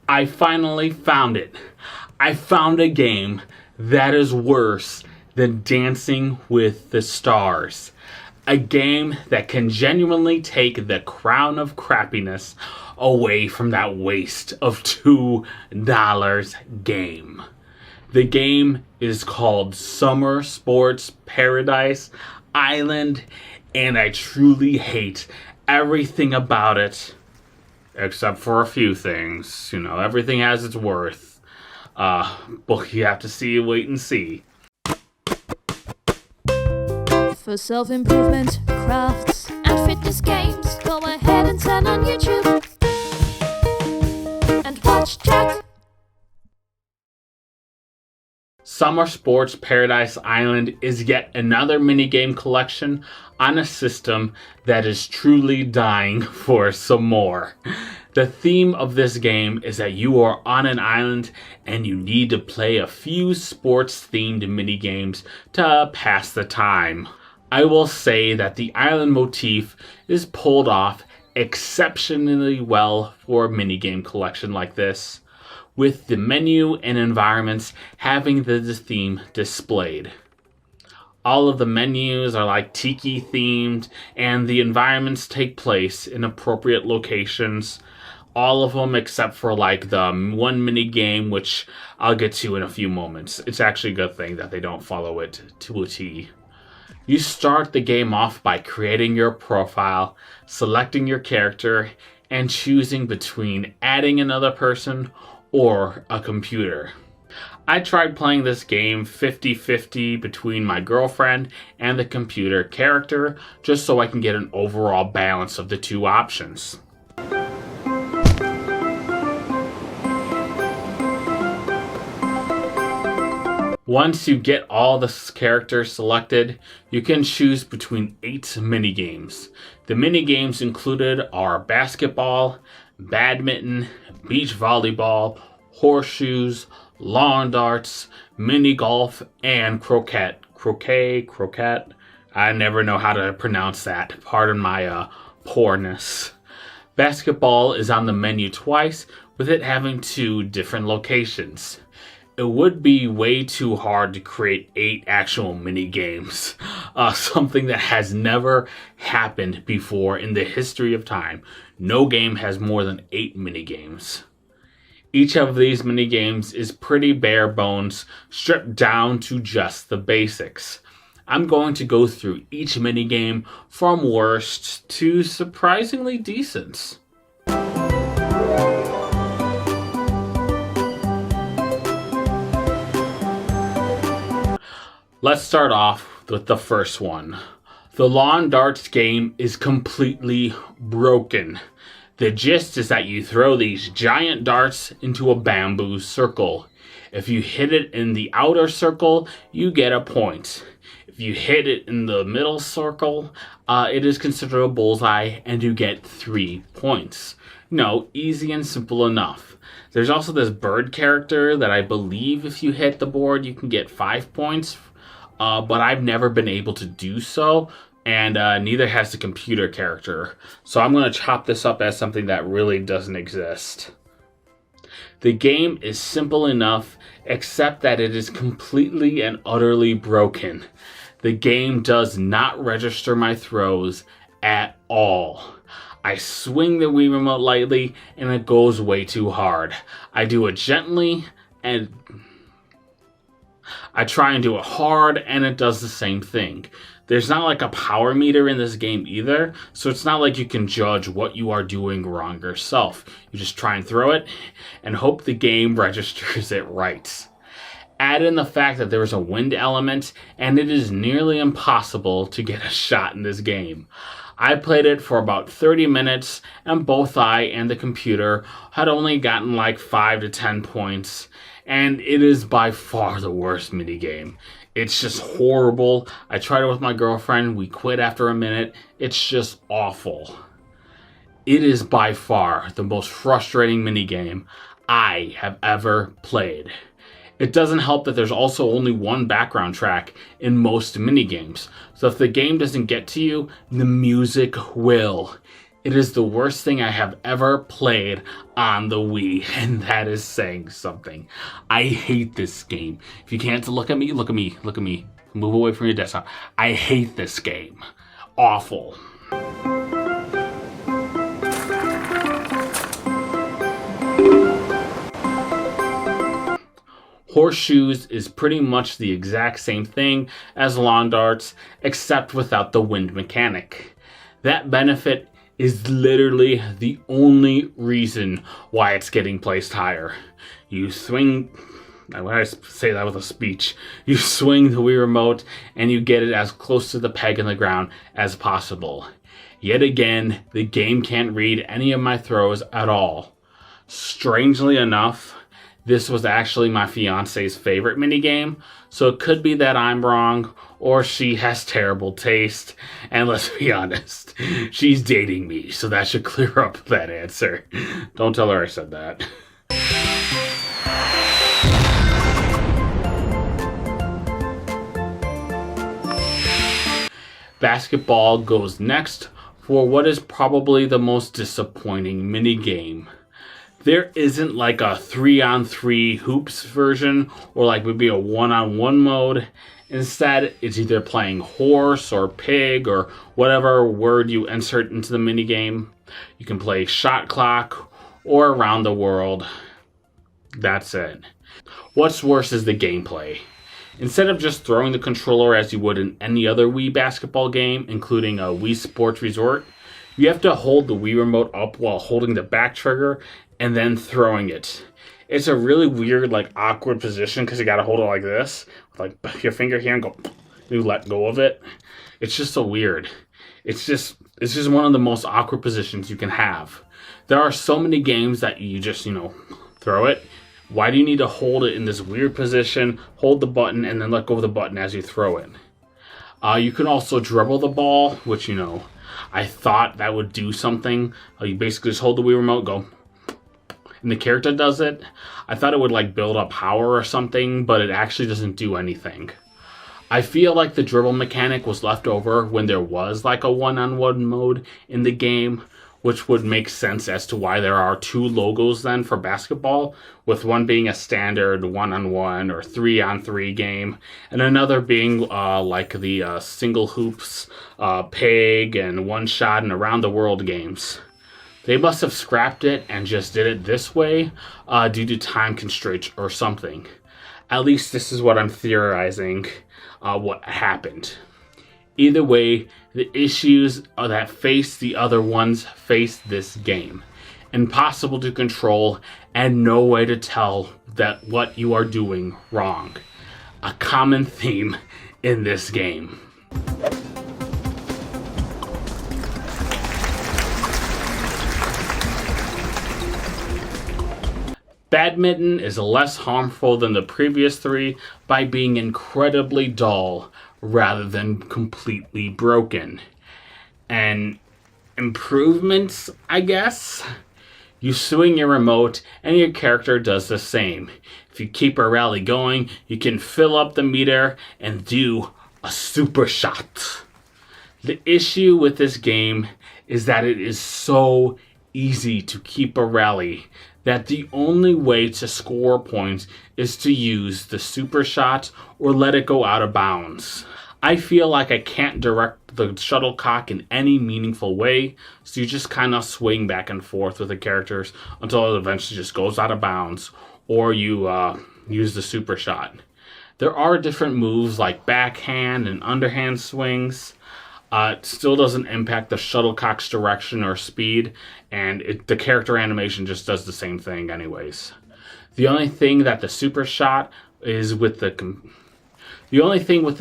I finally found it. I found a game that is worse than Dancing with the Stars. A game that can genuinely take the crown of crappiness away from that waste of $2 game. The game is called Summer Sports Paradise Island, and I truly hate everything about it. Except for a few things. You know, everything has its worth. But you have to wait and see. For self-improvement, crafts, and fitness games, go ahead and turn on YouTube and watch Jack. Summer Sports Paradise Island is yet another minigame collection on a system that is truly dying for some more. The theme of this game is that you are on an island and you need to play a few sports-themed minigames to pass the time. I will say that the island motif is pulled off exceptionally well for a minigame collection like this, with the menu and environments having the theme displayed. All of the menus are like tiki-themed, and the environments take place in appropriate locations. All of them except for like the one mini game, which I'll get to in a few moments. It's actually a good thing that they don't follow it to a T. You start the game off by creating your profile, selecting your character, and choosing between adding another person or a computer. I tried playing this game 50-50 between my girlfriend and the computer character, just so I can get an overall balance of the two options. Once you get all the characters selected, you can choose between 8 minigames. The minigames included are basketball, badminton, beach volleyball, horseshoes, lawn darts, mini golf, and croquet. Croquet. I never know how to pronounce that. Pardon my poorness. Basketball is on the menu twice, with it having 2 different locations. It would be way too hard to create 8 actual mini games, something that has never happened before in the history of time. No game has more than 8 mini games. Each of these mini games is pretty bare bones, stripped down to just the basics. I'm going to go through each mini game from worst to surprisingly decent. Let's start off with the first one. The lawn darts game is completely broken. The gist is that you throw these giant darts into a bamboo circle. If you hit it in the outer circle, you get a point. If you hit it in the middle circle, it is considered a bullseye and you get 3 points. No, easy and simple enough. There's also this bird character that I believe if you hit the board, you can get 5 points. But I've never been able to do so, and neither has the computer character. So I'm going to chop this up as something that really doesn't exist. The game is simple enough, except that it is completely and utterly broken. The game does not register my throws at all. I swing the Wii Remote lightly, and it goes way too hard. I do it gently, and I try and do it hard, and it does the same thing. There's not like a power meter in this game either, so it's not like you can judge what you are doing wrong yourself. You just try and throw it and hope the game registers it right. Add in the fact that there is a wind element, and it is nearly impossible to get a shot in this game. I played it for about 30 minutes, and both I and the computer had only gotten like 5 to 10 points. And it is by far the worst minigame. It's just horrible. I tried it with my girlfriend. We quit after a minute. It's just awful. It is by far the most frustrating minigame I have ever played. It doesn't help that there's also only one background track in most minigames. So if the game doesn't get to you, the music will. It is the worst thing I have ever played on the Wii, and that is saying something. I hate this game. If you can't look at me, look at me, look at me. Move away from your desktop. I hate this game. Awful. Horseshoes is pretty much the exact same thing as lawn darts, except without the wind mechanic. That benefit is literally the only reason why it's getting placed higher. You swing, when I say that with a speech, you swing the Wii Remote and you get it as close to the peg in the ground as possible. Yet again, the game can't read any of my throws at all. Strangely enough, this was actually my fiance's favorite minigame, so it could be that I'm wrong, or she has terrible taste, and let's be honest, she's dating me, so that should clear up that answer. Don't tell her I said that. Basketball goes next for what is probably the most disappointing minigame. There isn't like a 3-on-3 hoops version or like maybe a 1-on-1 mode. Instead, it's either playing horse or pig or whatever word you insert into the minigame. You can play shot clock or around the world. That's it. What's worse is the gameplay. Instead of just throwing the controller as you would in any other Wii basketball game, including a Wii Sports Resort, you have to hold the Wii Remote up while holding the back trigger and then throwing it. It's a really weird, like, awkward position because you gotta hold it like this, like your finger here and go, you let go of it. It's just so weird. It's just one of the most awkward positions you can have. There are so many games that you just, throw it. Why do you need to hold it in this weird position, hold the button, and then let go of the button as you throw it? You can also dribble the ball, which, I thought that would do something. You basically just hold the Wii Remote, go, and the character does it. I thought it would like build up power or something, but it actually doesn't do anything. I feel like the dribble mechanic was left over when there was like a 1-on-1 mode in the game, which would make sense as to why there are 2 logos then for basketball, with one being a standard 1-on-1 or 3-on-3 game, and another being like the single hoops, peg, and one shot and around the world games. They must have scrapped it and just did it this way due to time constraints or something. At least this is what I'm theorizing what happened. Either way, the issues that face the other ones face this game. Impossible to control and no way to tell that what you are doing wrong. A common theme in this game. Badminton is less harmful than the previous 3 by being incredibly dull rather than completely broken. And improvements, I guess? You swing your remote and your character does the same. If you keep a rally going, you can fill up the meter and do a super shot. The issue with this game is that it is so easy to keep a rally that the only way to score points is to use the super shot or let it go out of bounds. I feel like I can't direct the shuttlecock in any meaningful way, so you just kind of swing back and forth with the characters until it eventually just goes out of bounds, or you use the super shot. There are different moves like backhand and underhand swings. It still doesn't impact the shuttlecock's direction or speed, and the character animation just does the same thing anyways. The only thing that the super shot is with the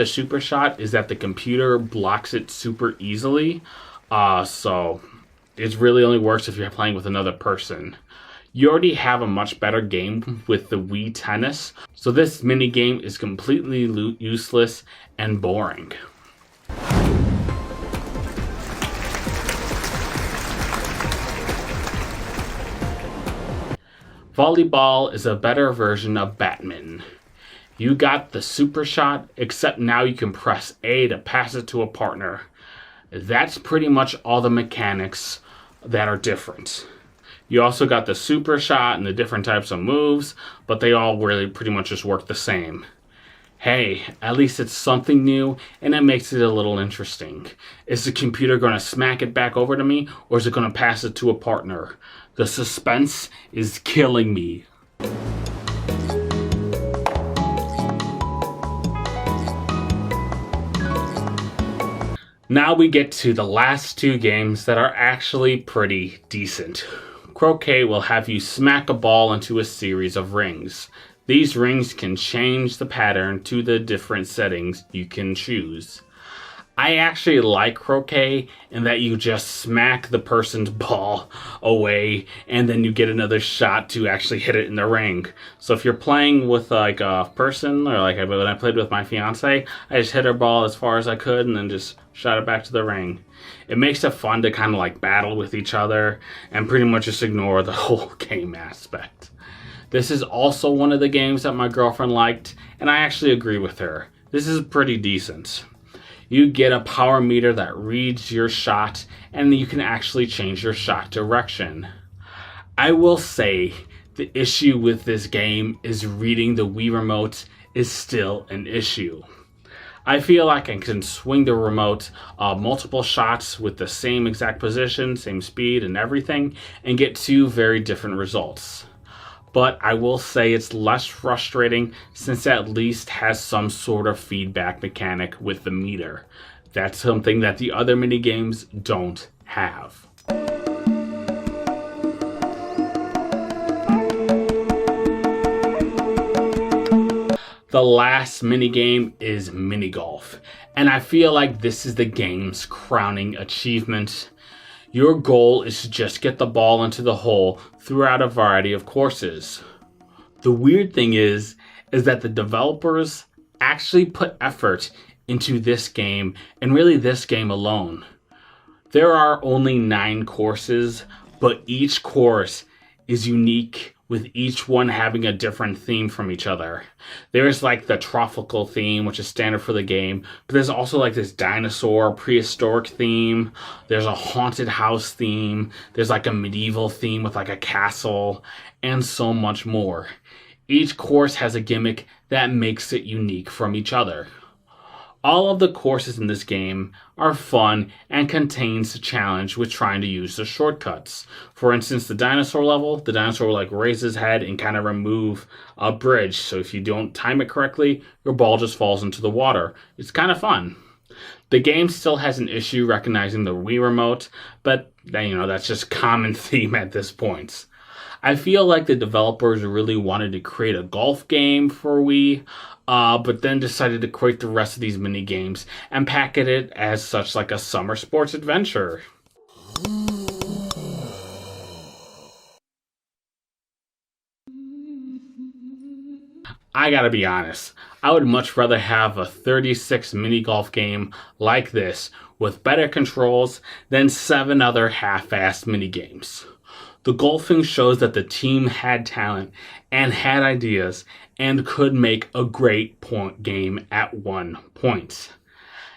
super shot is that the computer blocks it super easily, so it really only works if you're playing with another person. You already have a much better game with the Wii Tennis, so this mini game is completely useless and boring. Volleyball is a better version of badminton. You got the super shot, except now you can press A to pass it to a partner. That's pretty much all the mechanics that are different. You also got the super shot and the different types of moves, but they all really pretty much just work the same. Hey, at least it's something new, and it makes it a little interesting. Is the computer going to smack it back over to me, or is it going to pass it to a partner? The suspense is killing me. Now we get to the last two games that are actually pretty decent. Croquet will have you smack a ball into a series of rings. These rings can change the pattern to the different settings you can choose. I actually like Croquet in that you just smack the person's ball away and then you get another shot to actually hit it in the ring. So if you're playing with like a person, or like when I played with my fiance, I just hit her ball as far as I could and then just shot it back to the ring. It makes it fun to kind of like battle with each other and pretty much just ignore the whole game aspect. This is also one of the games that my girlfriend liked, and I actually agree with her. This is pretty decent. You get a power meter that reads your shot, and you can actually change your shot direction. I will say the issue with this game is reading the Wii remote is still an issue. I feel like I can swing the remote multiple shots with the same exact position, same speed and everything, and get two very different results. But I will say it's less frustrating since it at least has some sort of feedback mechanic with the meter. That's something that the other minigames don't have. The last minigame is mini golf, and I feel like this is the game's crowning achievement. Your goal is to just get the ball into the hole throughout a variety of courses. The weird thing is that the developers actually put effort into this game, and really this game alone. There are only 9 courses, but each course is unique, with each one having a different theme from each other. There's like the tropical theme, which is standard for the game, but there's also like this dinosaur prehistoric theme. There's a haunted house theme. There's like a medieval theme with like a castle, and so much more. Each course has a gimmick that makes it unique from each other. All of the courses in this game are fun and contains the challenge with trying to use the shortcuts. For instance, the dinosaur level, the dinosaur will like raise his head and kind of remove a bridge. So if you don't time it correctly, your ball just falls into the water. It's kind of fun. The game still has an issue recognizing the Wii remote, but that's just common theme at this point. I feel like the developers really wanted to create a golf game for Wii, but then decided to create the rest of these mini games and packet it as such like a summer sports adventure. I gotta be honest, I would much rather have a 36 mini golf game like this with better controls than 7 other half-assed mini games. The golfing shows that the team had talent and had ideas and could make a great point game at one point.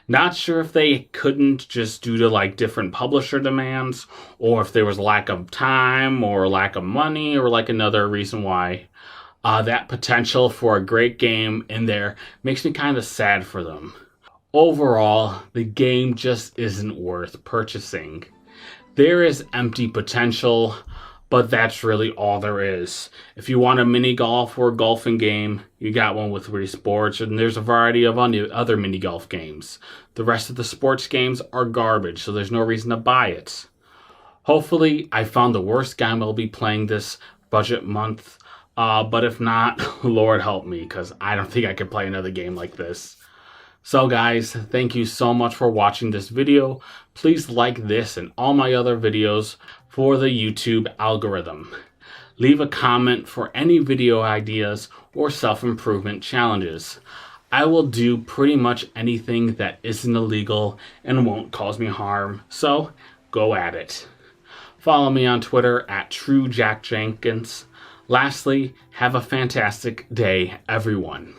Not sure if they couldn't just due to like different publisher demands, or if there was lack of time or lack of money or like another reason why. That potential for a great game in there makes me kind of sad for them. Overall, the game just isn't worth purchasing. There is empty potential, but that's really all there is. If you want a mini golf or golfing game, you got one with Wii Sports, and there's a variety of other mini golf games. The rest of the sports games are garbage, so there's no reason to buy it. Hopefully, I found the worst game I'll be playing this budget month, but if not, Lord help me, because I don't think I could play another game like this. So guys, thank you so much for watching this video. Please like this and all my other videos for the YouTube algorithm. Leave a comment for any video ideas or self-improvement challenges. I will do pretty much anything that isn't illegal and won't cause me harm, so go at it. Follow me on Twitter at TrueJackJenkins. Lastly, have a fantastic day, everyone.